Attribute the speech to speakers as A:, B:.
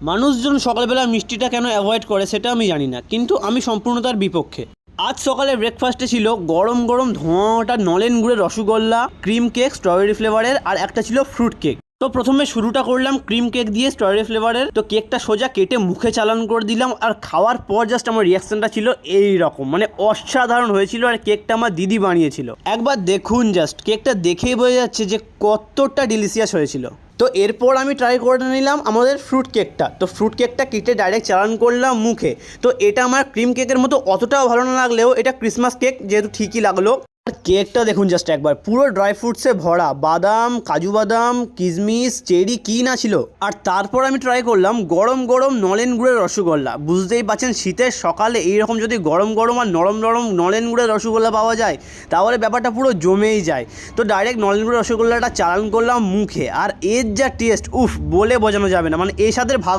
A: মানুষজন সকালবেলা মিষ্টিটা কেন অ্যাভয়েড করে সেটা আমি জানি না, কিন্তু আমি সম্পূর্ণ তার বিপক্ষে। আজ সকালে ব্রেকফাস্টে ছিল গরম গরম ধোঁয়া ওঠা নলেন গুড়ের রসগোল্লা, ক্রিম কেক স্ট্রবেরি ফ্লেভারের, আর একটা ছিল ফ্রুট কেক। তো প্রথমে শুরুটা করলাম ক্রিম কেক দিয়ে স্ট্রবেরি ফ্লেভারের। তো কেকটা সোজা কেটে মুখে চালান করে দিলাম, আর খাওয়ার পর জাস্ট আমার রিয়াকশনটা ছিল এই রকম, মানে অসাধারণ হয়েছিল। আর কেকটা আমার দিদি বানিয়েছিল। একবার দেখুন, জাস্ট কেকটা দেখেই বোঝা যাচ্ছে যে কতটা ডিলিশিয়াস হয়েছিল। তো এরপর আমি ট্রাই করে নিলাম আমাদের ফ্রুট কেকটা। তো ফ্রুট কেকটা কেটে ডাইরেক্ট চালান করলাম মুখে। তো এটা আমার ক্রিম কেকের মতো অতটাও ভালো না লাগলেও এটা ক্রিসমাস কেক যেহেতু ঠিকই লাগলো। আর কেকটা দেখুন জাস্ট একবার, পুরো ড্রাই ফ্রুটসে ভরা, বাদাম, কাজু বাদাম, কিশমিশ, চেরি কি না ছিল। আর তারপর আমি ট্রাই করলাম গরম গরম নলেন গুড়ের রসগোল্লা। বুঝতেই পারছেন শীতের সকালে এইরকম যদি গরম গরম আর নরম নরম নলেন গুড়ের রসগোল্লা পাওয়া যায় তাহলে ব্যাপারটা পুরো জমেই যায়। তো ডাইরেক্ট নলেন গুড়ের রসগোল্লাটা চালান করলাম মুখে, আর এর যা টেস্ট, উফ, বলে বোঝানো যাবে না, মানে এর সাথে ভাগ